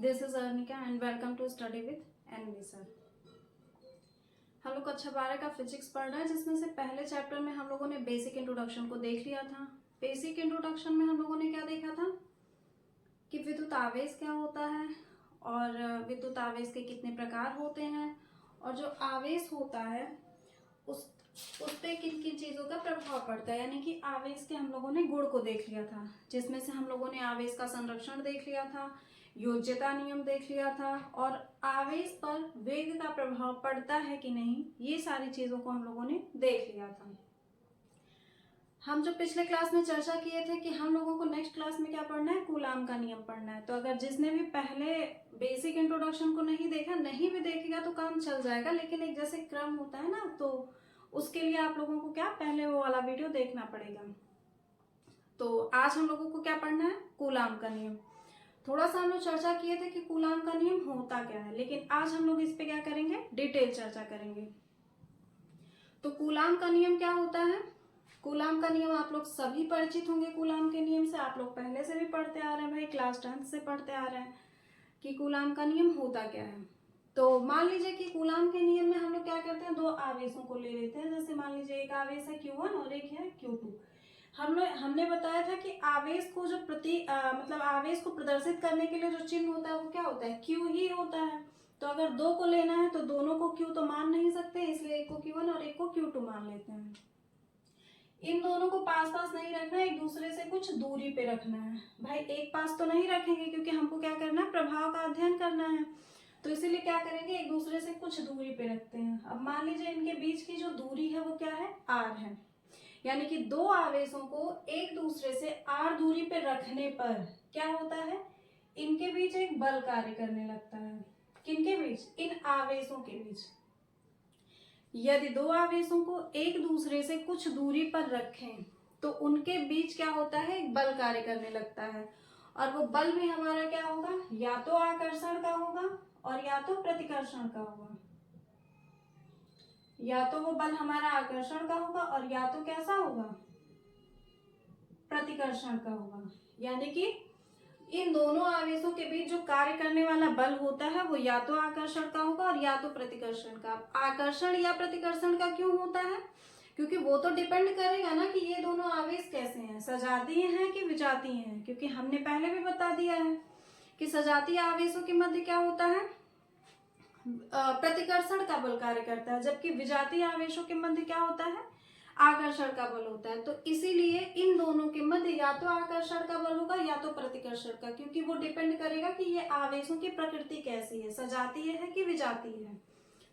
This is Arnika and welcome to study with NV sir. हम लोग कक्षा 12 का फिजिक्स पढ़ रहे हैं, जिसमें से पहले चैप्टर में हम लोगों ने बेसिक इंट्रोडक्शन को देख लिया था। बेसिक इंट्रोडक्शन में हम लोगों ने क्या देखा था कि विद्युत आवेश क्या होता है और विद्युत आवेश के कितने प्रकार होते हैं, और जो आवेश होता है उस पे किन किन चीज़ों का प्रभाव पड़ता है। यानी कि आवेश के हम लोगों ने गुण को देख लिया था, जिसमें से हम लोगों ने आवेश का संरक्षण देख लिया था, योज्यता नियम देख लिया था, और आवेश पर वेग का प्रभाव पड़ता है कि नहीं, ये सारी चीज़ों को हम लोगों ने देख लिया था। हम जो पिछले क्लास में चर्चा किए थे कि हम लोगों को नेक्स्ट क्लास में क्या पढ़ना है, कूलाम का नियम पढ़ना है। तो अगर जिसने भी पहले बेसिक इंट्रोडक्शन को नहीं देखा, नहीं भी देखेगा तो काम चल जाएगा, लेकिन एक जैसे क्रम होता है ना, तो उसके लिए आप लोगों को क्या पहले वो वाला वीडियो देखना पड़ेगा। तो आज हम लोगों को क्या पढ़ना है, कूलाम का नियम। थोड़ा सा हम लोग चर्चा किए थे कि कूलाम का नियम होता क्या है, लेकिन आज हम लोग इस पे क्या करेंगे, डिटेल चर्चा करेंगे। तो कूलाम का नियम क्या होता है। कूलाम का नियम आप लोग सभी परिचित होंगे। कूलाम के नियम से आप लोग पहले से भी पढ़ते आ रहे हैं, भाई क्लास 10 से पढ़ते आ रहे हैं कि कूलाम का नियम होता क्या है। तो मान लीजिए कि कूलाम के नियम में हम लोग क्या करते हैं, दो आवेशों को ले लेते हैं। जैसे मान लीजिए एक आवेश है Q1 और एक है Q2। हमने बताया था कि आवेश को जो मतलब आवेश को प्रदर्शित करने के लिए जो चिन्ह होता है वो क्या होता है, Q ही होता है। तो अगर दो को लेना है तो दोनों को Q तो मान नहीं सकते, इसलिए एक को Q1 और एक को Q2 मान लेते हैं। इन दोनों को पास पास नहीं रखना है, एक दूसरे से कुछ दूरी पे रखना है। भाई एक पास तो नहीं रखेंगे, क्योंकि हमको क्या करना है, प्रभाव का अध्ययन करना है। तो इसीलिए क्या करेंगे, एक दूसरे से कुछ दूरी पे रखते हैं। अब मान लीजिए इनके बीच की जो दूरी है वो क्या है, R है। यानी कि दो आवेशों को एक दूसरे से R दूरी पे रखने पर क्या होता है, इनके बीच एक बल कार्य करने लगता है। किनके बीच, इन आवेशों के बीच। यदि दो आवेशों को एक दूसरे से कुछ दूरी पर रखें तो उनके बीच क्या होता है, एक बल कार्य करने लगता है। और वो बल भी हमारा क्या होगा, या तो आकर्षण का होगा और या तो प्रतिकर्षण का होगा। या तो वो बल हमारा आकर्षण का होगा और या तो कैसा होगा, प्रतिकर्षण का होगा। यानी कि इन दोनों आवेशों के बीच जो कार्य करने वाला बल होता है वो या तो आकर्षण का होगा और या तो प्रतिकर्षण का। आकर्षण या प्रतिकर्षण का क्यों होता है, क्योंकि वो तो डिपेंड करेगा ना कि ये दोनों आवेश कैसे हैं, सजातीय हैं कि विजातीय हैं। क्योंकि हमने पहले भी बता दिया है कि सजातीय आवेशों के मध्य क्या होता है, प्रतिकर्षण का बल कार्य करता है, जबकि विजातीय आवेशों के मध्य क्या होता है, आकर्षण का बल होता है। तो इसीलिए इन दोनों के मध्य या तो आकर्षण का बल होगा या तो प्रतिकर्षण का, क्योंकि वो डिपेंड करेगा कि ये आवेशों की प्रकृति कैसी है, सजातीय है कि विजातीय है।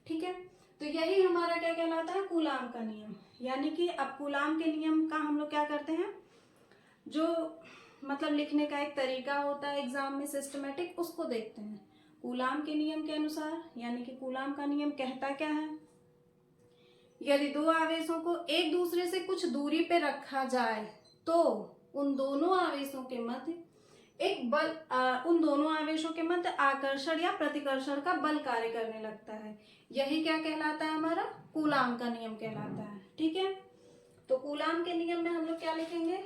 ठीक है, तो यही हमारा क्या कहलाता है, कूलाम का नियम। यानी कि अब कूलाम के नियम का हम लोग क्या करते हैं, जो मतलब लिखने का एक तरीका होता है एग्जाम में सिस्टमेटिक, उसको देखते हैं। कूलाम के नियम के अनुसार, यानी कि कूलाम का नियम कहता क्या है, यदि दो आवेशों को एक दूसरे से कुछ दूरी पे रखा जाए तो उन दोनों आवेशों के मध्य एक बल उन दोनों आवेशों के मध्य आकर्षण या प्रतिकर्षण का बल कार्य करने लगता है। यही क्या कहलाता है, हमारा कूलाम का नियम कहलाता है। ठीक है, तो कूलाम के नियम में हम लोग क्या लिखेंगे,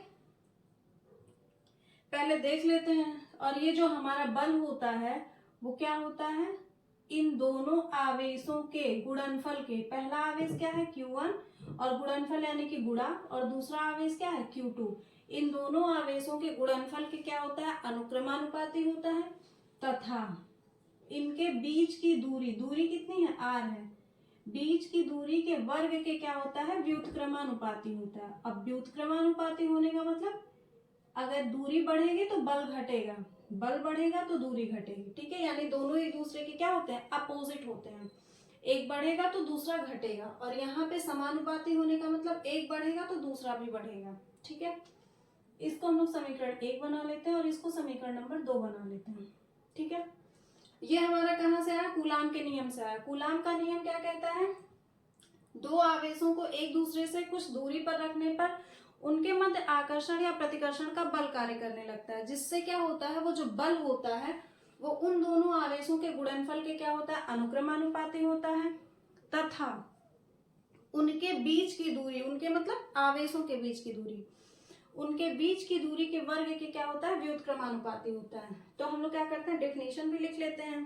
पहले देख लेते हैं। और ये जो हमारा बल होता है वो क्या होता है, इन दोनों आवेशों के गुणनफल के, पहला आवेश क्या है Q1 और गुणनफल यानी कि गुणा, और दूसरा आवेश क्या है Q2। इन दोनों आवेशों के गुणनफल के क्या होता है, अनुक्रमानुपाती होता है, तथा इनके बीच की दूरी, दूरी कितनी है, R है, बीच की दूरी के वर्ग के क्या होता है, व्युत्क्रमानुपाती होता है। अब व्युत्क्रमानुपाती होने का मतलब अगर दूरी बढ़ेगी तो बल घटेगा, बल बढ़ेगा तो दूरी घटेगी। ठीक है, यानी दोनों एक दूसरे के क्या होते हैं, अपोजिट होते हैं। एक बढ़ेगा तो दूसरा घटेगा, और यहाँ पे समानुपाती होने का मतलब एक बढ़ेगा तो दूसरा भी बढ़ेगा। ठीक है, इसको हम लोग समीकरण 1 बना लेते हैं और इसको समीकरण नंबर 2 बना लेते हैं। ठीक है, ये हमारा कहाँ से आया, कूलाम के नियम से आया। कूलाम का नियम क्या कहता है, दो आवेशों को एक दूसरे से कुछ दूरी पर रखने पर उनके मध्य आकर्षण या प्रतिकर्षण का बल कार्य करने लगता है, जिससे क्या होता है, वो जो बल होता है वो उन दोनों आवेशों के गुणनफल के क्या होता है, अनुक्रमानुपाती होता है, तथा उनके बीच की दूरी, उनके मतलब आवेशों के बीच की दूरी, उनके बीच की दूरी के वर्ग के क्या होता है, व्युत्क्रमानुपाती होता है। तो हम लोग क्या करते हैं, डेफिनेशन भी लिख लेते हैं।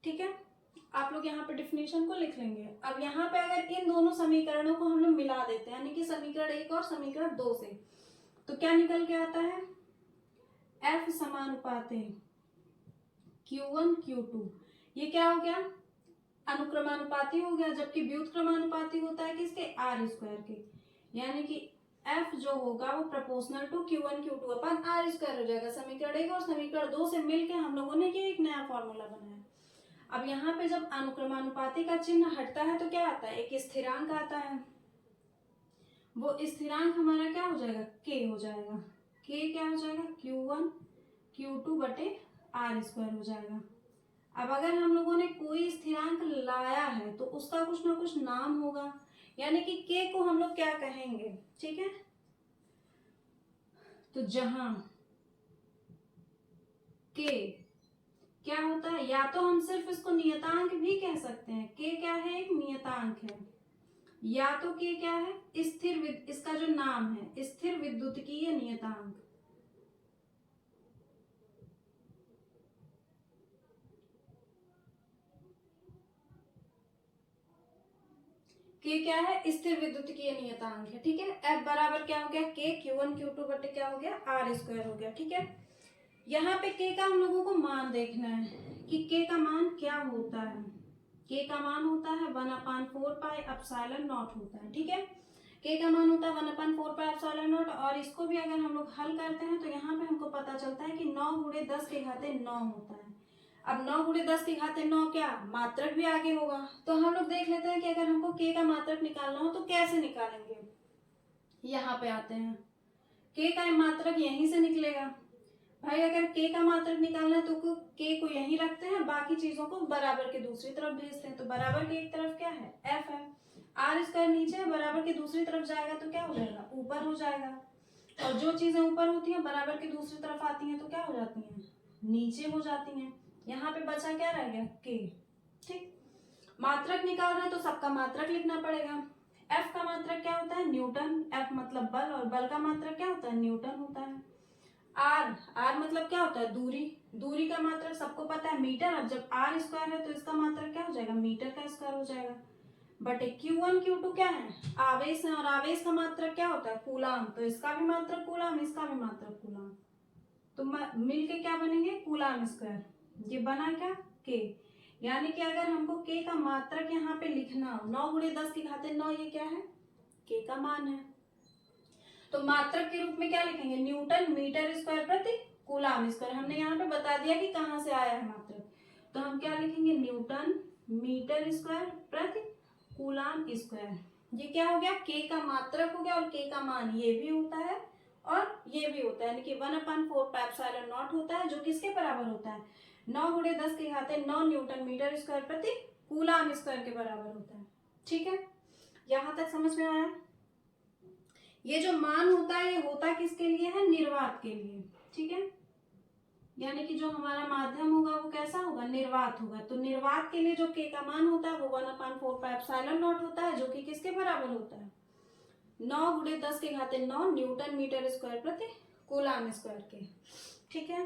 ठीक है, आप लोग यहाँ पे डेफिनेशन को लिख लेंगे। अब यहाँ पे अगर इन दोनों समीकरणों को हम लोग मिला देते हैं, यानी कि समीकरण 1 और समीकरण 2 से, तो क्या निकल के आता है, F समानुपाते Q1 Q2। ये क्या हो गया, अनुक्रमानुपाती हो गया, जबकि व्युत्क्रमानुपाती होता है किसके, आर स्क्वायर के, यानी कि F जो होगा वो proportional to Q1 Q2 upon r square हो जाएगा। समीकरण 1 और समीकरण 2 से मिलके हम लोगों ने ये एक नया फॉर्मूला बनाया। अब यहाँ पे जब अनुक्रमानुपाती का चिन्ह हटता है तो क्या आता है, एक स्थिरांक आता है। वो स्थिरांक हमारा क्या हो जाएगा, k हो जाएगा। k क्या हो जाएगा, Q1 Q2 बटे आर स्क्वायर हो जाएगा। अब अगर हम लोगों ने कोई स्थिरांक लाया है तो उसका कुछ ना कुछ नाम होगा, यानी कि k को हम लोग क्या कहेंगे, ठीक है। तो जहां k क्या होता है, या तो हम सिर्फ इसको नियतांक भी कह सकते हैं, k क्या है, एक नियतांक है, या तो k क्या है, इसका जो नाम है स्थिर विद्युतीय नियतांक। k क्या है, स्थिर विद्युतीय नियतांक है, ठीक है। F बराबर क्या हो गया, k Q1 Q2 बटे क्या हो गया, आर स्क्वायर हो गया, ठीक है। यहाँ पे k का हम लोगों को मान देखना है कि k का मान क्या होता है। k का मान होता है 1/4 पाई एप्सिलॉन नॉट होता है, ठीक है। k का मान होता है 1/4 पाई एप्सिलॉन नॉट, और इसको भी अगर हम लोग हल करते हैं तो यहाँ पे हमको पता चलता है कि 9 गुणे 10 के घाते 9 होता है। अब 9 गुणे 10 के घाते 9 क्या, मात्रक भी आगे होगा। तो हम लोग देख लेते हैं कि अगर हमको k का मात्रक निकालना हो तो कैसे निकालेंगे। यहाँ पे आते हैं, k का मात्रक यहीं से निकलेगा। भाई अगर k का मात्रक निकालना है तो k को यहीं रखते हैं, बाकी चीजों को बराबर के दूसरी तरफ भेजते हैं। तो बराबर के एक तरफ क्या है, f है, आर स्क्वायर नीचे है, बराबर के दूसरी तरफ जाएगा तो क्या हो जाएगा, ऊपर हो जाएगा। और जो चीजें ऊपर होती हैं बराबर की दूसरी तरफ आती हैं तो क्या हो जाती हैं, नीचे हो जाती हैं। यहाँ पे बचा क्या रह गया, k, ठीक। मात्रक निकाल रहे हैं तो सबका मात्रक लिखना पड़ेगा। f का मात्रक क्या होता है, न्यूटन, f मतलब बल, और बल का मात्रक क्या होता है, न्यूटन होता है। r मतलब क्या होता है, दूरी, दूरी का मात्रक सबको पता है मीटर। अब जब r स्क्वायर है तो इसका मात्रक क्या हो जाएगा, मीटर का स्क्वायर हो जाएगा, बटे Q1 Q2 क्या है, आवेश है, और आवेश का मात्रक क्या होता है, कूलाम। तो इसका भी मात्रक कूलाम, इसका भी मात्रक कूलाम, तो मिलके क्या बनेंगे, कूलाम स्क्वायर। ये बना क्या, k, यानी कि अगर हमको k का मात्रक यहाँ पे लिखना हो, 9 गुणे 10 के घाते 9, ये क्या है, k का मान है। तो मात्रक के रूप में क्या लिखेंगे, न्यूटन मीटर स्क्वायर प्रति कूलाम स्क्वायर। हमने यहाँ पे बता दिया कि कहाँ से आया है मात्रक, तो हम क्या लिखेंगे, न्यूटन मीटर स्क्वायर प्रति कूलाम स्क्वायर। ये क्या हो गया, k का मात्रक हो गया, और k का मान ये भी होता है और ये भी होता है, यानी कि 1/4 पाई एप्सिलॉन नॉट होता है, जो किसके बराबर होता है, 9 गुणे 10 के घाते 9 न्यूटन मीटर स्क्वायर प्रति कूलाम स्क्वायर के बराबर होता है, ठीक है। यहां तक समझ में आया। ये जो मान होता है ये होता किसके लिए है, निर्वात के लिए, ठीक है। यानी कि जो हमारा माध्यम होगा वो कैसा होगा, निर्वात होगा। तो निर्वात के लिए जो k का मान होता है वो 1/4 पाई एप्सिलॉन नॉट होता है, जो कि किसके बराबर होता है, 9 गुणे 10 के घाते 9 न्यूटन मीटर स्क्वायर प्रति कूलाम स्क्वायर के, ठीक है।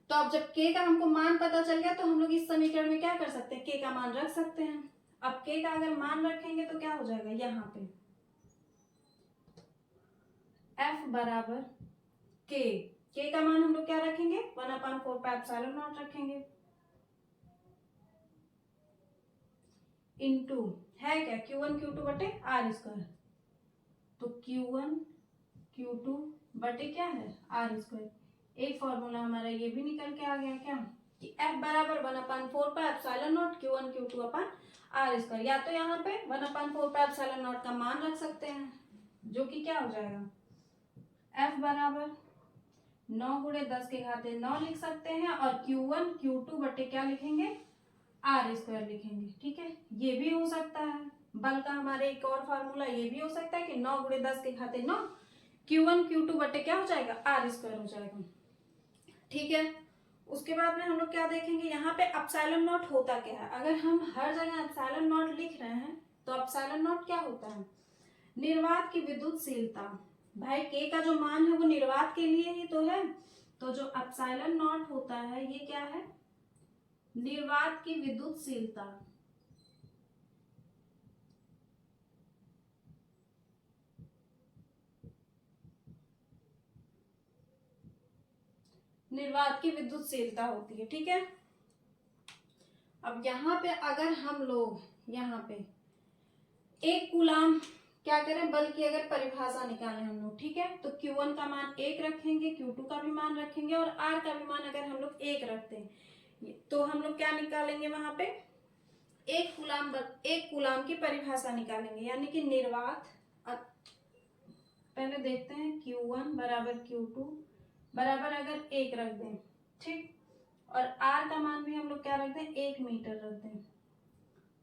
तो अब जब k का हमको मान पता चल गया तो हम लोग इस समीकरण में क्या कर सकते हैं, k का मान रख सकते हैं। अब k का अगर मान रखेंगे तो क्या हो जाएगा, यहाँ पे f बराबर k का मान हम लोग क्या रखेंगे, 1/4 पाई एप्सिलॉन नॉट रखेंगे, इनटू है क्या, Q1 Q2 बटे आर स्क्वायर। तो Q1 Q2 बटे क्या है, आर स्क्वायर। एक फॉर्मूला हमारा ये भी निकल के आ गया क्या, कि F बराबर 1/4 pi epsilon naught Q1 Q2 upon r square. या तो यहाँ पे 1/4 पाई एप्सिलॉन नॉट का मान रख सकते हैं, जो कि क्या हो जाएगा, F बराबर 9 गुणे 10 के घाते 9 लिख सकते हैं, और Q1 Q2 बटे क्या लिखेंगे, आर स्क्वायर लिखेंगे, ठीक है। ये भी हो सकता है, बल का हमारे एक और फॉर्मूला ये भी हो सकता है कि 9 गुणे 10 के घाते 9 Q1 Q2 बटे क्या हो जाएगा, आर स्क्वायर हो जाएगा, ठीक है। उसके बाद में हम लोग क्या देखेंगे, यहाँ पे एप्सिलॉन नॉट होता क्या है। अगर हम हर जगह एप्सिलॉन नॉट लिख रहे हैं तो एप्सिलॉन नॉट क्या होता है, निर्वात की विद्युतशीलता, भाई के का जो मान है वो निर्वात के लिए ही तो है, तो जो एप्सिलॉन नॉट होता है ये क्या है, निर्वात की विद्युतशीलता। निर्वात की विद्युतशीलता होती है, ठीक है। अब यहाँ पे अगर हम लोग यहाँ पे एक कूलाम क्या करें, बल की अगर परिभाषा निकालें हम लोग, ठीक है, तो Q1 का मान 1 रखेंगे, Q2 का भी मान रखेंगे और R का भी मान अगर हम लोग 1 रखते हैं तो हम लोग क्या निकालेंगे वहां पे, एक कूलाम की परिभाषा निकालेंगे, यानी कि निर्वात। पहले देखते हैं Q1 बराबर Q2 बराबर अगर 1 रख दें, ठीक, और R का मान भी हम लोग क्या रख दें, 1 मीटर रख दें,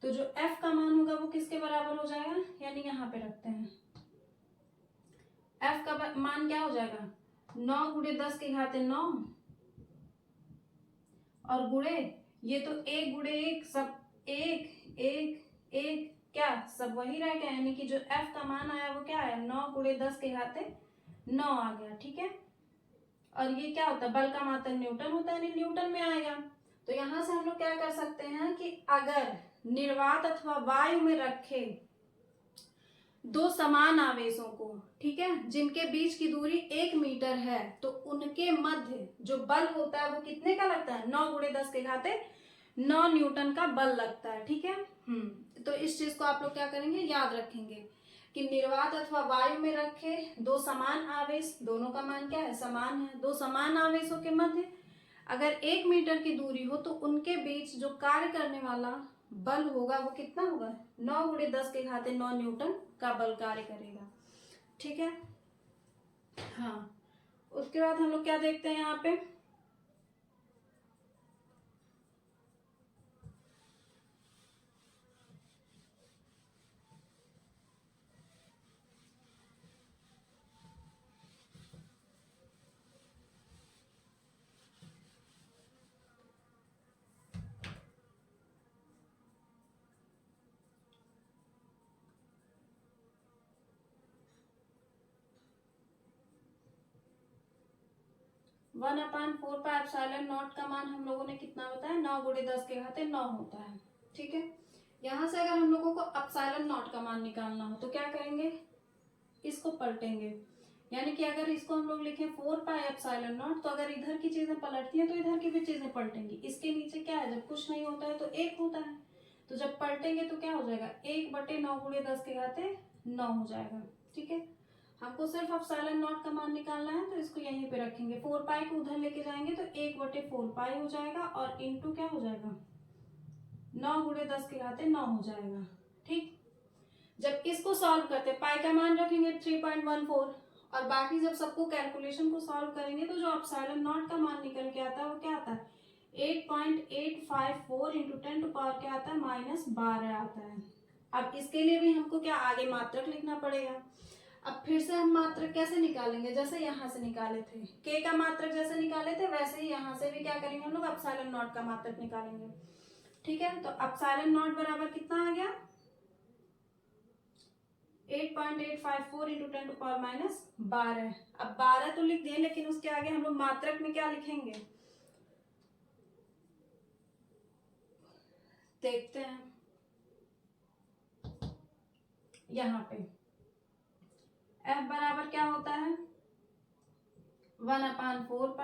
तो जो F का मान होगा वो किसके बराबर हो जाएगा, यानी यहाँ पे रखते हैं F का मान क्या हो जाएगा, 9 गुणे 10 के घाते 9 और गुणे ये तो 1 गुणे 1 सब 1 1 1 क्या सब वही रह गया, यानी कि जो F का मान आया वो क्या आया, 9 गुणे 10 के घाते 9 आ गया, ठीक है। और ये क्या होता है, बल का मात्रक न्यूटन होता है, यानी न्यूटन में आएगा। तो यहां से हम लोग क्या कर सकते हैं कि अगर निर्वात अथवा वायु में रखे दो समान आवेशों को, ठीक है, जिनके बीच की दूरी 1 मीटर है, तो उनके मध्य जो बल होता है वो कितने का लगता है, 9 गुणे 10 के घाते 9 न्यूटन का बल लगता है, ठीक है। तो इस चीज को आप लोग क्या करेंगे, याद रखेंगे कि निर्वात अथवा वायु में रखे दो समान आवेश, दोनों का मान क्या है, समान है, दो समान आवेशों के मध्य अगर 1 मीटर की दूरी हो तो उनके बीच जो कार्य करने वाला बल होगा वो कितना होगा, 9 गुणे 10 के घाते 9 न्यूटन का बल कार्य करेगा, ठीक है। हाँ, उसके बाद हम लोग क्या देखते हैं यहाँ पे, वन अपान 4πε0 का मान हम लोगों ने कितना बताया, 9 गुणे 10 के घाते 9 होता है, ठीक है। यहाँ से अगर हम लोगों को ε0 का मान निकालना हो तो क्या करेंगे, इसको पलटेंगे, यानी कि अगर इसको हम लोग लिखें 4πε0 तो अगर इधर की चीजें पलटती हैं तो इधर की भी चीजें पलटेंगी। इसके नीचे क्या है, जब कुछ नहीं होता है तो 1 होता है, तो जब पलटेंगे तो क्या हो जाएगा, 1/9 गुणे 10 के घाते 9 हो जाएगा, ठीक है। हमको सिर्फ ε0 का मान निकालना है, तो इसको यहीं पे रखेंगे, 4π को उधर लेके जाएंगे तो 1/4π हो जाएगा और इंटू क्या हो जाएगा, 9 गुणे 10 के घाते 9 हो जाएगा, ठीक। जब इसको सॉल्व करते पाई का मान रखेंगे 3.14 और बाकी जब सबको कैलकुलेशन को सॉल्व करेंगे तो जो ε0 का मान निकल के आता है वो क्या आता है, 8.854 इंटू 10 टू पावर क्या आता है, -12 आता है। अब इसके लिए भी हमको क्या आगे मात्रक लिखना पड़ेगा। अब फिर से हम मात्रक कैसे निकालेंगे, जैसे यहाँ से निकाले थे, के का मात्रक जैसे निकाले थे वैसे ही यहाँ से भी क्या करेंगे हम लोग, ε0 का मात्रक निकालेंगे, ठीक है। तो ε0 बराबर कितना आ गया, 8.854 इंटू 10 टू पावर -12। अब 12 तो लिख दिए, लेकिन उसके आगे हम लोग मात्रक में क्या लिखेंगे, देखते हैं। यहाँ पे F बराबर क्या होता है, 1/4π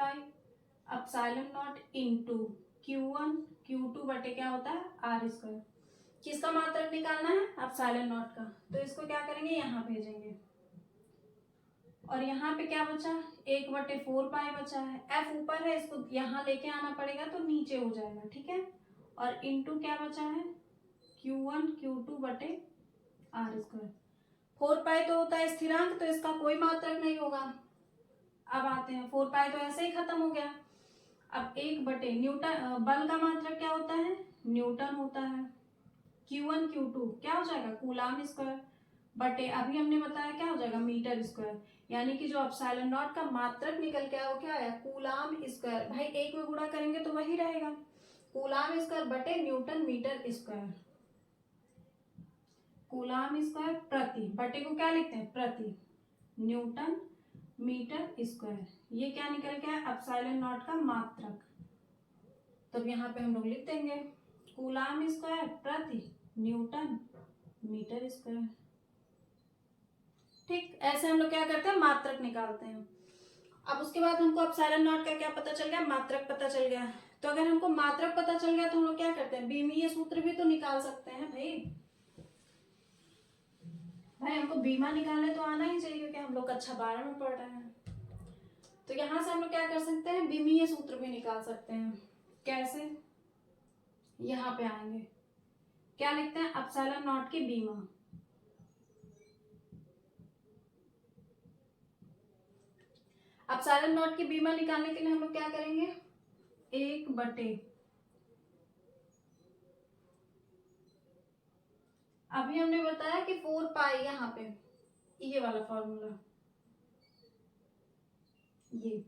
ε0 इंटू Q1 Q2 बटे क्या होता है, R²। किसका मात्रक निकालना है, ε0 का, तो इसको क्या करेंगे, यहाँ भेजेंगे और यहाँ पे क्या बचा, 1/4π बचा है, F ऊपर है, इसको यहाँ लेके आना पड़ेगा तो नीचे हो जाएगा, ठीक है। और इंटू क्या बचा है, Q1 Q2 बटे R²। 4π तो होता है स्थिरांक, तो इसका कोई मात्रक नहीं होगा। अब आते हैं, 4π तो ऐसे ही खत्म हो गया। अब 1 न्यूटन, बल का मात्रक क्या होता है, न्यूटन होता है। Q1 Q2 क्या हो जाएगा, कूलाम स्क्वायर बटे अभी हमने बताया क्या हो जाएगा, मीटर स्क्वायर, यानी कि जो ε0 का मात्रक निकल के आया वो क्या आया, कूलाम स्क्वायर। भाई 1 में गुणा करेंगे तो वही रहेगा, कूलाम स्क्वायर बटे newton metre square. Coulomb square प्रति, बटे को क्या लिखते हैं प्रति, न्यूटन मीटर स्क्वायर। ये क्या निकल गया एप्सिलॉन नॉट का मात्रक। तो यहाँ पे हम लोग लिख देंगे कूलाम स्क्वायर प्रति न्यूटन मीटर स्क्वायर। ठीक, ऐसे हम लोग क्या करते हैं मात्रक निकालते हैं। अब उसके बाद हमको एप्सिलॉन नॉट का क्या पता चल गया, मात्रक पता चल गया। तो अगर हमको मात्रक पता चल गया तो हम लोग क्या करते हैं, बीमीय सूत्र भी तो निकाल सकते हैं भाई हमको बीमा निकालने तो आना ही चाहिए क्योंकि हम लोग कक्षा 12 में पढ़ रहे हैं। तो यहाँ से हम लोग क्या कर सकते हैं, बीमीय सूत्र भी निकाल सकते हैं। कैसे, यहाँ पे आएंगे, क्या लिखते हैं एप्सिलॉन नॉट की बीमा, एप्सिलॉन नॉट की बीमा निकालने के लिए हम लोग क्या करेंगे, 1/, अभी हमने बताया कि 4 पाई, यहाँ पे ये वाला फॉर्मूला, ये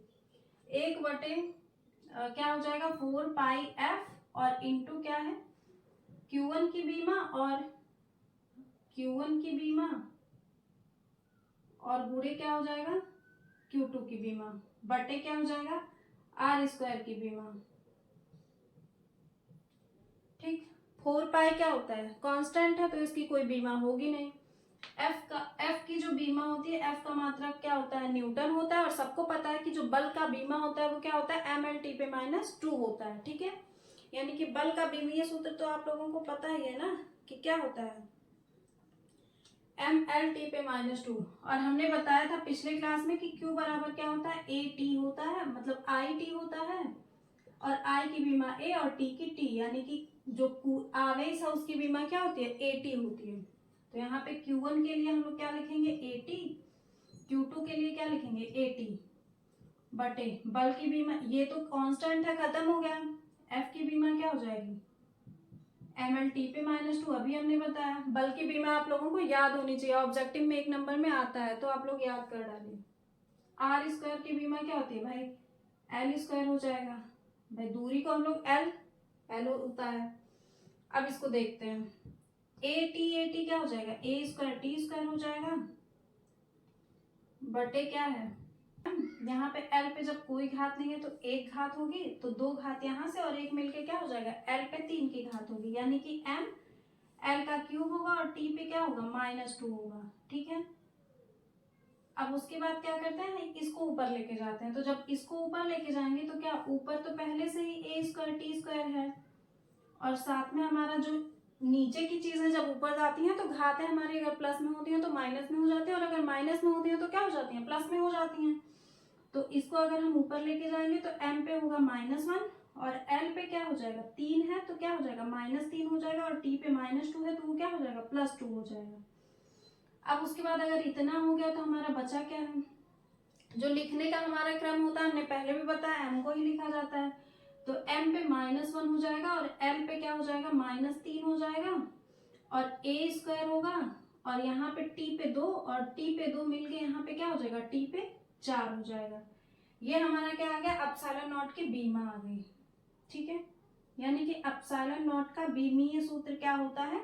1/, क्या हो जाएगा 4 पाई एफ और इंटू क्या है Q1 की बीमा और Q1 की बीमा और गुणे क्या हो जाएगा Q2 की बीमा बटे क्या हो जाएगा आर स्क्वायर की बीमा। ठीक, 4 पाई क्या होता है कांस्टेंट है तो इसकी कोई बीमा होगी नहीं। एफ की जो बीमा होती है, एफ का मात्रक क्या होता है न्यूटन होता है और सबको पता है कि जो बल का बीमा होता है वो क्या होता है ml/t पे -2 होता है। ठीक है, यानी कि बल का बीमीय सूत्र तो आप लोगों को पता ही है ना कि क्या होता है ml/t पे -2। और हमने बताया था पिछले क्लास में कि Q बराबर क्या होता है AT होता है, मतलब IT होता है और I की बीमा A और T की T, यानी कि जो आवेश है उसकी बीमा क्या होती है AT होती है। तो यहाँ पे Q1 के लिए हम लोग क्या लिखेंगे AT, Q2 के लिए क्या लिखेंगे AT बटे बल की बीमा, ये तो कांस्टेंट है खत्म हो गया, F की बीमा क्या हो जाएगी ml/t पे -2, अभी हमने बताया। बल की बीमा आप लोगों को याद होनी चाहिए, ऑब्जेक्टिव में 1 नंबर में आता है तो आप लोग याद कर डालिए। आर स्क्वायर की बीमा क्या होती है भाई एल स्क्वायर हो जाएगा, भाई दूरी को हम लोग एल होता है। अब इसको देखते हैं ए टी क्या हो जाएगा ए स्क्वायर टी स्क्वायर हो जाएगा बटे क्या है यहाँ पे एल पे जब कोई घात नहीं है तो एक घात होगी, तो 2 घात यहाँ से और एक मिलके क्या हो जाएगा एल पे 3 की घात होगी, यानी कि एम एल का क्यूब होगा और टी पे क्या होगा -2 होगा। ठीक है, अब उसके बाद क्या करते हैं इसको ऊपर लेके जाते हैं। तो जब इसको ऊपर लेके जाएंगे तो क्या ऊपर तो पहले से ही ए स्क्वायर टी स्क्वायर है और साथ में हमारा जो नीचे की चीजें जब ऊपर जाती हैं तो घातें हमारी अगर प्लस में होती हैं तो माइनस में हो जाती है और अगर माइनस में होती हैं तो क्या हो जाती हैं प्लस में हो जाती हैं। तो इसको अगर हम ऊपर लेके जाएंगे तो m पे होगा -1 और l पे क्या हो जाएगा 3 है तो क्या हो जाएगा -3 हो जाएगा और t पे -2 है तो वो क्या हो जाएगा +2 हो जाएगा। अब उसके बाद अगर इतना हो गया तो हमारा बचा क्या है, जो लिखने का हमारा क्रम होता है हमने पहले भी बताया m को ही लिखा जाता है, तो m पे -1 हो जाएगा और l पे क्या हो जाएगा -3 हो जाएगा और a स्क्वायर होगा और यहाँ पे t पे 2 और t पे 2 मिल के यहाँ पे क्या हो जाएगा t पे 4 हो जाएगा। ये हमारा क्या आ गया एप्सिलॉन नॉट की बीमा आ गई। ठीक है, यानी कि एप्सिलॉन नॉट का बीमीय सूत्र क्या होता है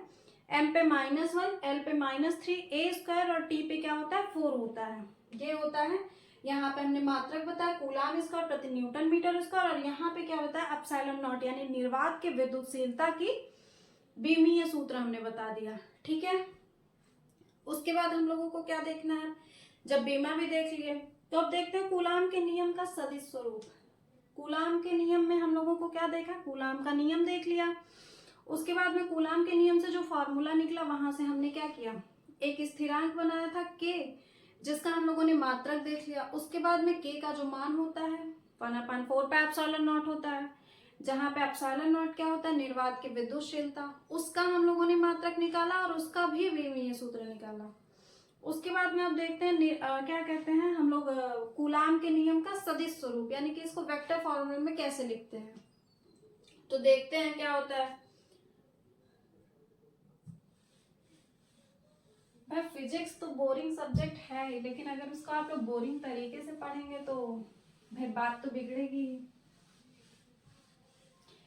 m पे -1 l पे -3 a स्क्वायर और t पे क्या होता है 4 होता है। ये होता है, यहाँ पे हमने मात्रक बताया कूलाम स्क्वायर प्रति न्यूटन मीटर स्क्वायर और यहाँ पे क्या होता है एप्सिलॉन नॉट यानी निर्वात के विद्युतशीलता की बीमीय सूत्र हमने बता दिया। ठीक है, उसके बाद हम लोगों को क्या देखना है, जब बीमा भी देख लिए तो अब देखते हैं कूलाम के नियम का सदिश स्वरूप। कूलाम के नियम में हम लोगों को क्या देखा, कूलाम का नियम देख लिया। उसके बाद में कूलाम के नियम से जो फॉर्मूला निकला वहां से हमने क्या किया एक स्थिरांक बनाया था k, जिसका हम लोगों ने मात्रक देख लिया। उसके बाद में k का जो मान होता है 1/4 पे एप्सिलॉन नॉट होता है, जहां पे एप्सिलॉन नॉट क्या होता है निर्वात की विद्युतशीलता, उसका हम लोगों ने मात्रक निकाला और उसका भी विमीय सूत्र निकाला। उसके बाद में अब देखते हैं क्या कहते हैं हम लोग कूलाम के नियम का सदिश स्वरूप, यानी कि इसको वेक्टर फॉर्मूले में कैसे लिखते हैं। तो देखते हैं क्या होता है। भाई फिजिक्स तो बोरिंग सब्जेक्ट है ही, लेकिन अगर उसको आप लोग बोरिंग तरीके से पढ़ेंगे तो भाई बात तो बिगड़ेगी।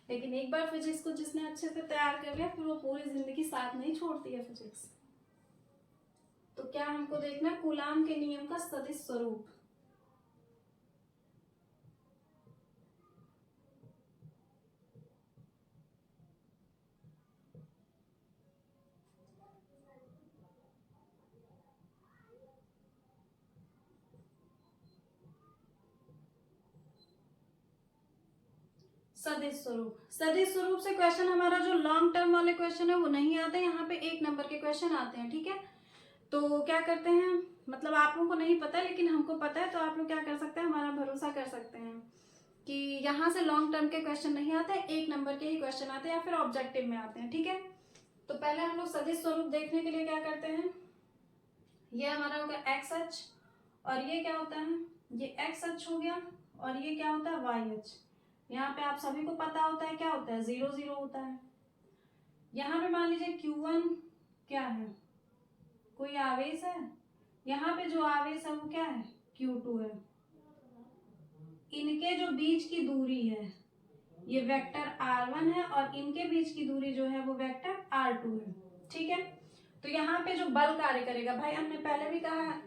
लेकिन एक बार फिजिक्स को जिसने अच्छे से तैयार कर लिया फिर वो पूरी जिंदगी साथ नहीं छोड़ती है फिजिक्स। तो क्या हमको देखना है, कूलाम के नियम का सदिश स्वरूप। सदिश स्वरूप, सदिश स्वरूप से क्वेश्चन हमारा जो लॉन्ग टर्म वाले क्वेश्चन है वो नहीं आते, यहाँ पे 1 नंबर के क्वेश्चन आते हैं। ठीक है, तो क्या करते हैं, मतलब आप लोगों को नहीं पता लेकिन हमको पता है, तो आप लोग क्या कर सकते हैं, हमारा भरोसा कर सकते हैं कि यहाँ से लॉन्ग टर्म के क्वेश्चन नहीं आते, 1 नंबर के ही क्वेश्चन आते हैं या फिर ऑब्जेक्टिव में आते हैं। ठीक है, तो पहले हम लोग सदिश स्वरूप देखने के लिए क्या करते हैं, ये हमारा होगा एक्स अक्ष, और ये क्या होता है, ये एक्स अक्ष हो गया, और ये क्या होता है, वाई अक्ष। यहाँ पे आप सभी को पता होता है क्या होता है, 0 0 होता है। यहाँ पे मान लीजिए Q1 क्या है, कोई आवेश है, यहाँ पे जो आवेश है वो क्या है, Q2 है। इनके जो बीच की दूरी है ये वेक्टर R1 है, और इनके बीच की दूरी जो है वो वेक्टर R2 है। ठीक है, तो यहाँ पे जो बल कार्य करेगा, भाई हमने पहले भी कहा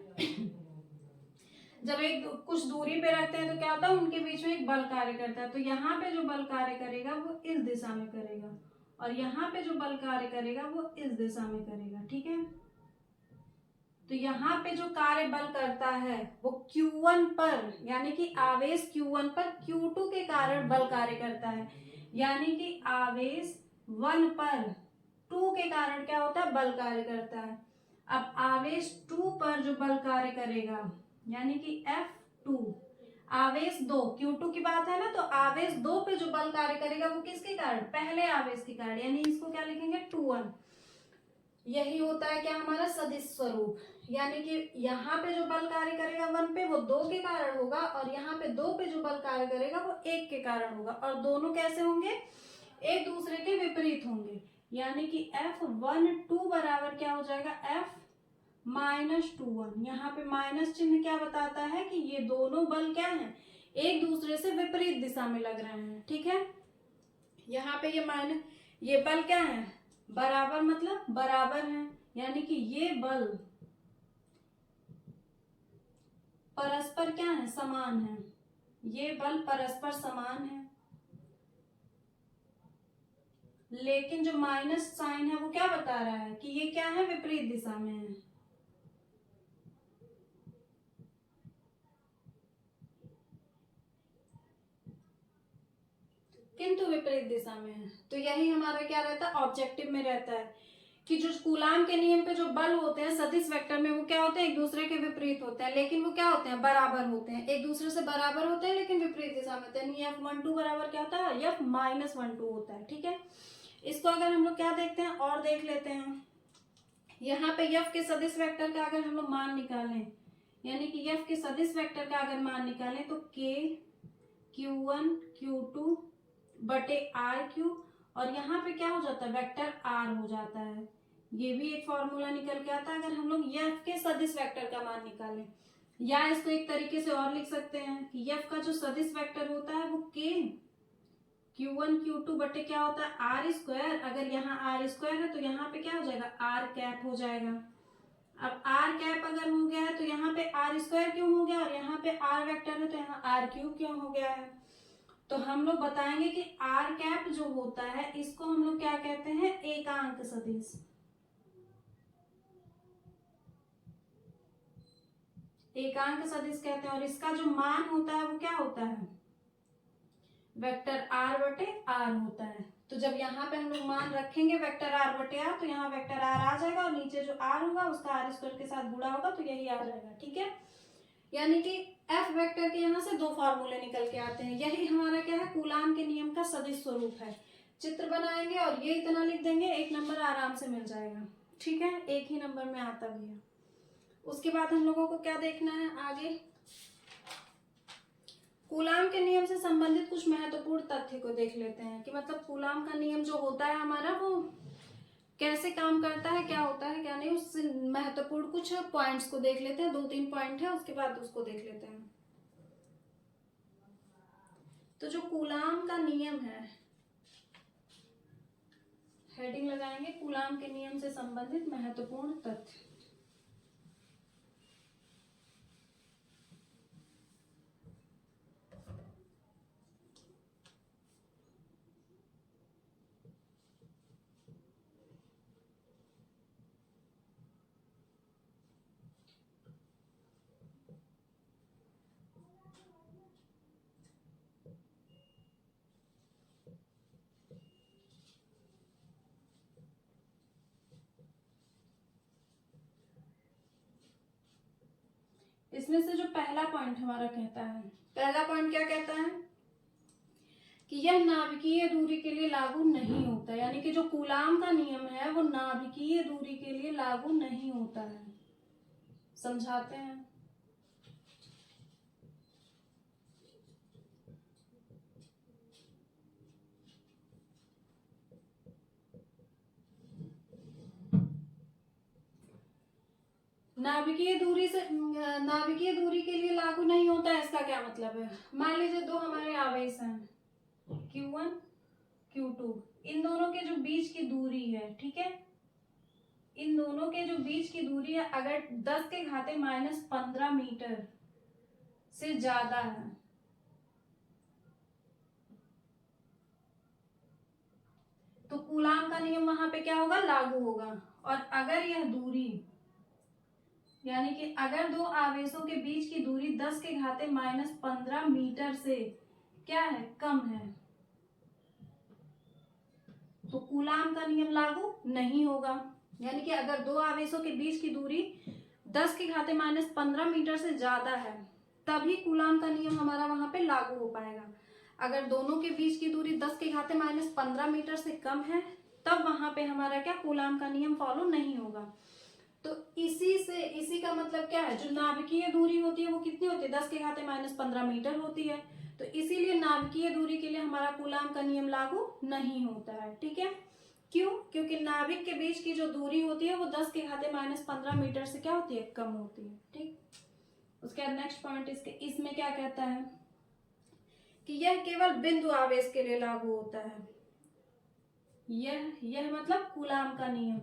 जब एक कुछ दूरी पे रखते हैं तो क्या होता है, उनके बीच में एक बल कार्य करता है। तो यहाँ पे जो बल कार्य करेगा वो इस दिशा में करेगा, और यहाँ पे जो बल कार्य करेगा वो इस दिशा में करेगा। ठीक है, तो यहाँ पे जो कार्य बल करता है वो Q1 पर, यानी कि आवेश Q1 पर Q2 के कारण बल कार्य करता है, यानी कि आवेश 1 पर 2 के कारण क्या होता है, बल कार्य करता है। अब आवेश 2 पर जो बल कार्य करेगा, यानी कि F2, आवेश 2, Q2 की बात है ना, तो आवेश 2 पे जो बल कार्य करेगा वो किसके कारण, पहले आवेश के कारण, यानी इसको क्या लिखेंगे, 2 1। यही होता है क्या, हमारा सदिश स्वरूप। यानी कि यहाँ पे जो बल कार्य करेगा 1 पे वो 2 के कारण होगा, और यहाँ पे 2 पे जो बल कार्य करेगा वो 1 के कारण होगा, और दोनों कैसे होंगे, एक दूसरे के विपरीत होंगे। यानी कि F12 बराबर क्या हो जाएगा, F-21। यहाँ पे माइनस चिन्ह क्या बताता है कि ये दोनों बल क्या हैं, एक दूसरे से विपरीत दिशा में लग रहे हैं। ठीक है, यहाँ पे ये माइनस, ये बल क्या है, बराबर, मतलब बराबर है, यानी कि ये बल परस्पर क्या है, समान है, ये बल परस्पर समान है। लेकिन जो माइनस साइन है वो क्या बता रहा है कि ये क्या है, विपरीत दिशा में है। किंतु विपरीत दिशा में है। तो यही हमारा क्या रहता है, ऑब्जेक्टिव में रहता है कि जो कूलाम के नियम पे जो बल होते हैं सदिश वेक्टर में वो क्या होते हैं, एक दूसरे के विपरीत होते हैं, लेकिन वो क्या होते हैं, बराबर होते हैं, एक दूसरे से बराबर होते हैं लेकिन विपरीत दिशा में होते हैं। F12 बराबर क्या होता है, F-12 होता है। ठीक है, इसको अगर हम लोग क्या देखते हैं और देख लेते हैं, यहाँ पे F के सदिश वेक्टर का अगर हम लोग मान निकालें, यानी कि F के सदिश वेक्टर का अगर मान निकालें तो K Q1 Q2 बटे R क्यू, और यहाँ पे क्या हो जाता है, वेक्टर R हो जाता है। ये भी एक फॉर्मूला निकल के आता है अगर हम लोग F के सदिश वेक्टर का मान निकालें। या इसको एक तरीके से और लिख सकते हैं कि F का जो सदिश वेक्टर होता है वो K Q1 Q2 बटे क्या होता है, R स्क्वायर। अगर यहाँ R स्क्वायर है तो यहाँ पे क्या हो जाएगा, R कैप हो जाएगा। अब R कैप अगर हो गया है तो यहाँ पे R स्क्वायर क्यों हो गया, और यहाँ पे R वेक्टर है तो यहाँ R क्यूब क्यों हो गया है। तो हम लोग बताएंगे कि R कैप जो होता है इसको हम लोग क्या कहते हैं, एकांक सदिश। एकांक सदिश कहते हैं, और इसका जो मान होता है वो क्या होता है, वेक्टर R बटे R होता है। तो जब यहाँ पे हम लोग मान रखेंगे वेक्टर R बटे R, तो यहाँ वेक्टर R आ जाएगा, और नीचे जो R होगा उसका R स्क्वायर के साथ गुणा होगा तो यही आ जाएगा। ठीक है, यानी कि F वेक्टर के यहाँ से 2 फॉर्मूले निकल के आते हैं। यही हमारा क्या है, कूलाम के नियम का सदिश स्वरूप है। चित्र बनाएंगे और ये इतना लिख देंगे, 1 नंबर आराम से मिल जाएगा। ठीक है, 1 ही नंबर में आता भी है। उसके बाद हम लोगों को क्या देखना है आगे, कूलाम के नियम से संबंधित कुछ महत्वपूर्ण तथ्य को देख लेते हैं कि मतलब कूलाम का नियम जो होता है हमारा वो कैसे काम करता है, क्या होता है क्या नहीं, उस महत्वपूर्ण कुछ पॉइंट्स को देख लेते हैं। 2-3 पॉइंट है, उसके बाद उसको देख लेते हैं। तो जो कूलाम का नियम है, हेडिंग लगाएंगे कूलाम के नियम से संबंधित महत्वपूर्ण तथ्य। इसमें से जो पहला पॉइंट हमारा कहता है, पहला पॉइंट क्या कहता है कि यह नाभिकीय दूरी के लिए लागू नहीं होता, यानी कि जो कूलाम का नियम है वो नाभिकीय दूरी के लिए लागू नहीं होता है। समझाते हैं। नाभिकीय दूरी के लिए लागू नहीं होता है, इसका क्या मतलब है? मान लीजिए दो हमारे आवेश हैं Q1 Q2, इन दोनों के जो बीच की दूरी है, ठीक है, इन दोनों के जो बीच की दूरी है अगर 10 के घाते -15 मीटर से ज्यादा है, तो कूलाम का नियम वहां पे क्या होगा? लागू होगा। और अगर यह दूरी, यानी कि अगर दो आवेशों के बीच की दूरी 10 के घाते -15 मीटर से क्या है? कम है, तो कूलाम का नियम लागू नहीं होगा। यानी कि अगर दो आवेशों के बीच की दूरी 10 के घाते -15 मीटर से ज्यादा है तभी कूलाम का नियम हमारा वहां पे लागू हो पाएगा। अगर दोनों के बीच की दूरी 10 के घाते -15 मीटर से कम है तब वहां पे हमारा क्या? कूलाम का नियम फॉलो नहीं होगा। तो इसी का मतलब क्या है? जो नाभिकीय दूरी होती है वो कितनी होती है? 10 के घाते -15 मीटर होती है। तो इसीलिए नाभिकीय दूरी के लिए हमारा कूलाम का नियम लागू नहीं होता है। ठीक है, क्यों? क्योंकि नाभिक के बीच की जो दूरी होती है वो 10 के घाते -15 मीटर से क्या होती है? कम होती है। ठीक, उसके बाद नेक्स्ट पॉइंट इसमें क्या कहता है कि यह केवल बिंदु आवेश के लिए लागू होता है। यह मतलब कूलाम का नियम।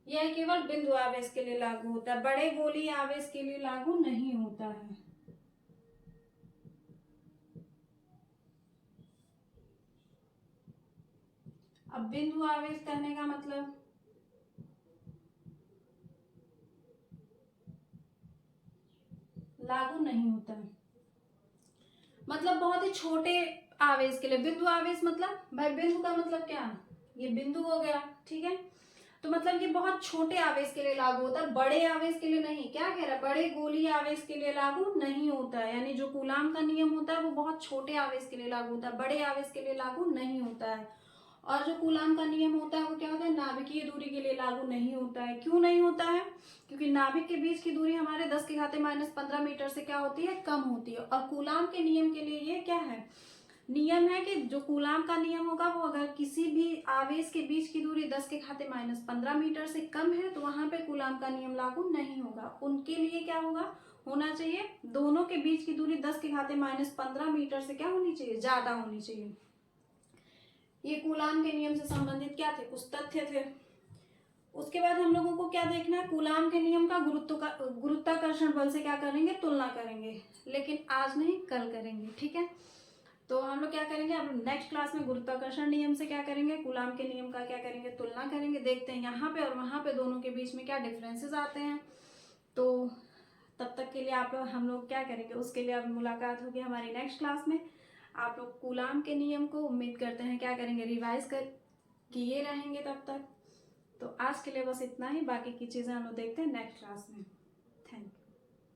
यह केवल बिंदु आवेश के लिए लागू होता है, बड़े गोलीय आवेश के लिए लागू नहीं होता है। अब बिंदु आवेश कहने का मतलब लागू नहीं होता है, मतलब बहुत ही छोटे आवेश के लिए। बिंदु आवेश मतलब, भाई बिंदु का मतलब क्या? ये बिंदु हो गया, ठीक है, तो मतलब ये बहुत छोटे आवेश के लिए लागू होता है, बड़े आवेश के लिए नहीं। क्या कह रहा है? बड़े गोलीय आवेश के लिए लागू नहीं होता है। यानी जो कूलाम का नियम होता है वो बहुत छोटे आवेश के लिए लागू होता है, बड़े आवेश के लिए लागू नहीं होता है। और जो कूलाम का नियम होता है वो क्या होता है? नाभिकीय दूरी के लिए लागू नहीं होता है। क्यों नहीं होता है? क्योंकि नाभिक के बीच की दूरी हमारे 10 के घाते -15 मीटर से क्या होती है? कम होती है। और कूलाम के नियम के लिए ये क्या है? नियम है कि जो कूलाम का नियम होगा वो अगर किसी भी आवेश के बीच की दूरी 10 के घाते -15 मीटर से कम है तो वहां पे कूलाम का नियम लागू नहीं होगा। उनके लिए क्या होगा? होना चाहिए दोनों के बीच की दूरी 10 के घाते -15 मीटर से क्या होनी चाहिए? ज्यादा होनी चाहिए। ये कूलाम के नियम से संबंधित क्या थे? कुछ तथ्य थे। उसके बाद हम लोगों को क्या देखना है? कूलाम के नियम का गुरुत्वाकर्षण बल से क्या करेंगे? तुलना करेंगे, लेकिन आज नहीं, कल करेंगे। ठीक है, तो हम लोग क्या करेंगे? अब नेक्स्ट क्लास में गुरुत्वाकर्षण नियम से क्या करेंगे? कूलाम के नियम का क्या करेंगे? तुलना करेंगे। देखते हैं यहाँ पे और वहां पे दोनों के बीच में क्या डिफरेंसेस आते हैं। तो तब तक के लिए हम लोग क्या करेंगे? उसके लिए अब मुलाकात होगी हमारी नेक्स्ट क्लास में। आप लोग कूलाम के नियम को उम्मीद करते हैं क्या करेंगे? रिवाइज किए रहेंगे तब तक। तो आज के लिए बस इतना ही, बाकी की चीजें हम लोग देखते हैं नेक्स्ट क्लास में। Thank you.